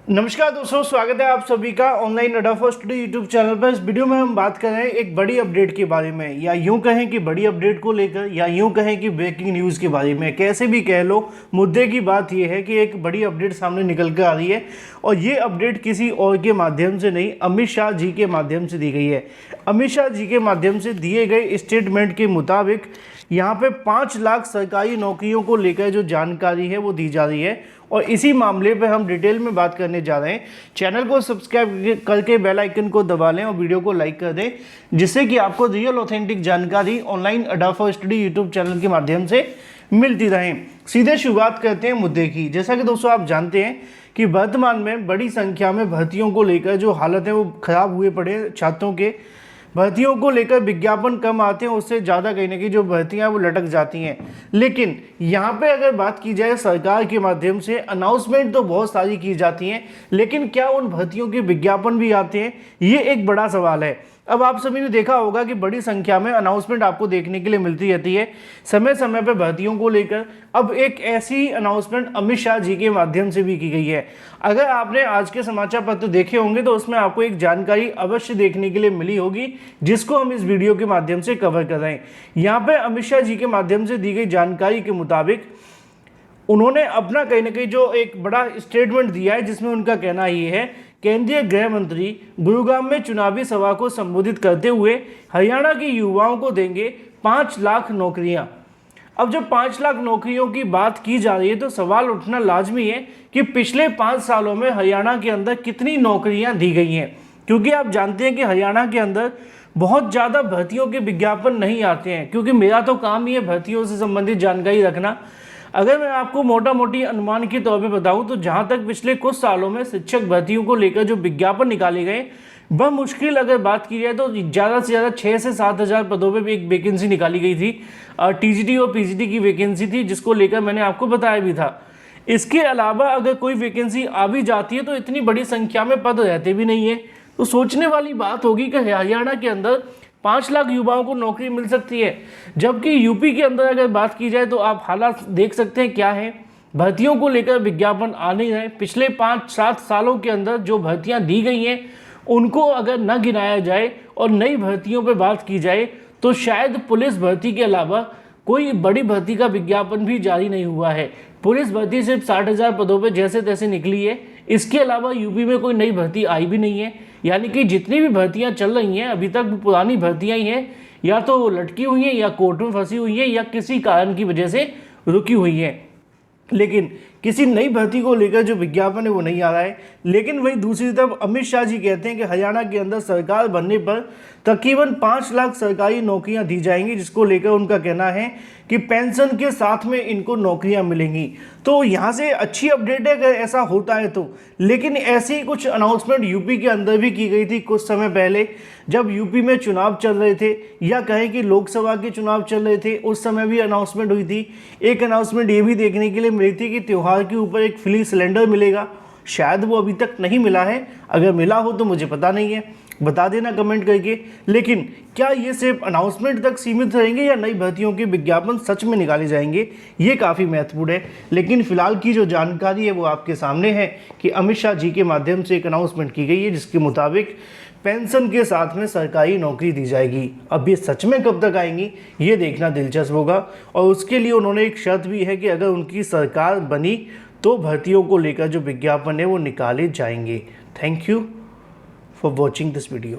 नमस्कार दोस्तों, स्वागत है आप सभी का ऑनलाइन अड्डा फॉर स्टडी यूट्यूब चैनल पर। इस वीडियो में हम बात कर रहे हैं एक बड़ी अपडेट के बारे में, या यूं कहें कि बड़ी अपडेट को लेकर, या यूं कहें कि ब्रेकिंग न्यूज़ के बारे में। कैसे भी कह लो, मुद्दे की बात यह है कि एक बड़ी अपडेट सामने निकल कर आ रही है, और ये अपडेट किसी और के माध्यम से नहीं, अमित शाह जी के माध्यम से दी गई है। अमित शाह जी के माध्यम से दिए गए स्टेटमेंट के मुताबिक यहाँ पे 5 लाख सरकारी नौकरियों को लेकर जो जानकारी है वो दी जा रही है, और इसी मामले पे हम डिटेल में बात करने जा रहे हैं। चैनल को सब्सक्राइब करके बेल आइकन को दबा लें और वीडियो को लाइक कर दें, जिससे कि आपको रियल ऑथेंटिक जानकारी ऑनलाइन अड्डा फॉर स्टडी यूट्यूब चैनल के माध्यम से मिलती रहे। सीधे शुरुआत करते हैं मुद्दे की। जैसा कि दोस्तों आप जानते हैं कि वर्तमान में बड़ी संख्या में भर्तियों को लेकर जो हालत है वो खराब हुए पड़े छात्रों के। भर्तियों को लेकर विज्ञापन कम आते हैं, उससे ज़्यादा कहीं ना कहीं जो भर्तियाँ वो लटक जाती हैं। लेकिन यहाँ पे अगर बात की जाए, सरकार के माध्यम से अनाउंसमेंट तो बहुत सारी की जाती हैं, लेकिन क्या उन भर्तियों के विज्ञापन भी आते हैं, ये एक बड़ा सवाल है। अब आप सभी ने देखा होगा कि बड़ी संख्या में अनाउंसमेंट आपको देखने के लिए मिलती रहती है समय समय पर भर्तियों को लेकर। अब एक ऐसी अनाउंसमेंट अमित शाह जी के माध्यम से भी की गई है। अगर आपने आज के समाचार पत्र देखे होंगे तो उसमें आपको एक जानकारी अवश्य देखने के लिए मिली होगी, जिसको हम इस वीडियो के माध्यम से कवर कर रहे हैं। यहाँ पे अमित शाह जी के माध्यम से दी गई जानकारी के मुताबिक उन्होंने अपना कहीं ना कहीं जो एक बड़ा स्टेटमेंट दिया है, जिसमें उनका कहना ये है, केंद्रीय गृह मंत्री गुरुग्राम में चुनावी सभा को संबोधित करते हुए हरियाणा के युवाओं को देंगे 5 लाख नौकरियां। अब जब 5 लाख नौकरियों की बात की जा रही है तो सवाल उठना लाजमी है कि पिछले 5 सालों में हरियाणा के अंदर कितनी नौकरियां दी गई हैं, क्योंकि आप जानते हैं कि हरियाणा के अंदर बहुत ज़्यादा भर्तियों के विज्ञापन नहीं आते हैं, क्योंकि मेरा तो काम ही है भर्तियों से संबंधित जानकारी रखना। अगर मैं आपको मोटा मोटी अनुमान के तौर पे बताऊं तो जहां तक पिछले कुछ सालों में शिक्षक भर्तियों को लेकर जो विज्ञापन निकाले गए, वह मुश्किल अगर बात की जाए तो ज़्यादा से ज़्यादा 6 से 7 हज़ार पदों पे भी एक वैकेंसी निकाली गई थी। टीजीटी और पीजीटी की वैकेंसी थी, जिसको लेकर मैंने आपको बताया भी था। इसके अलावा अगर कोई वैकेंसी आ भी जाती है तो इतनी बड़ी संख्या में पद रहते भी नहीं है। तो सोचने वाली बात होगी कि हरियाणा के अंदर 5 लाख युवाओं को नौकरी मिल सकती है, जबकि यूपी के अंदर अगर बात की जाए तो आप हालात देख सकते हैं क्या है। भर्तियों को लेकर विज्ञापन आ नहीं रहे। पिछले 5-7 सालों के अंदर जो भर्तियां दी गई हैं उनको अगर न गिनाया जाए और नई भर्तियों पर बात की जाए तो शायद पुलिस भर्ती के अलावा कोई बड़ी भर्ती का विज्ञापन भी जारी नहीं हुआ है। पुलिस भर्ती सिर्फ 60,000 पदों पर जैसे तैसे निकली है। इसके अलावा यूपी में कोई नई भर्ती आई भी नहीं है, यानी कि जितनी भी भर्तियां चल रही हैं अभी तक पुरानी भर्तियां ही हैं, या तो लटकी हुई हैं, या कोर्ट में फंसी हुई हैं, या किसी कारण की वजह से रुकी हुई हैं। लेकिन किसी नई भर्ती को लेकर जो विज्ञापन है वो नहीं आ रहा है। लेकिन वही दूसरी तरफ अमित शाह जी कहते हैं कि हरियाणा के अंदर सरकार बनने पर तकरीबन 5 लाख सरकारी नौकरियां दी जाएंगी, जिसको लेकर उनका कहना है कि पेंशन के साथ में इनको नौकरियां मिलेंगी। तो यहाँ से अच्छी अपडेट है अगर ऐसा होता है तो। लेकिन ऐसी ही कुछ अनाउंसमेंट यूपी के अंदर भी की गई थी कुछ समय पहले, जब यूपी में चुनाव चल रहे थे, या कहें कि लोकसभा के चुनाव चल रहे थे, उस समय भी अनाउंसमेंट हुई थी। एक अनाउंसमेंट ये भी देखने के लिए मिली थी कि त्योहार के ऊपर एक फ्री सिलेंडर मिलेगा। शायद वो अभी तक नहीं मिला है, अगर मिला हो तो मुझे पता नहीं है, बता देना कमेंट करके। लेकिन क्या ये सिर्फ अनाउंसमेंट तक सीमित रहेंगे या नई भर्तियों के विज्ञापन सच में निकाले जाएंगे, ये काफ़ी महत्वपूर्ण है। लेकिन फिलहाल की जो जानकारी है वो आपके सामने है कि अमित शाह जी के माध्यम से एक अनाउंसमेंट की गई है, जिसके मुताबिक पेंशन के साथ में सरकारी नौकरी दी जाएगी। अब ये सच में कब तक आएंगी ये देखना दिलचस्प होगा, और उसके लिए उन्होंने एक शर्त भी है कि अगर उनकी सरकार बनी तो भर्तियों को लेकर जो विज्ञापन है वो निकाले जाएंगे। Thank you for watching this video.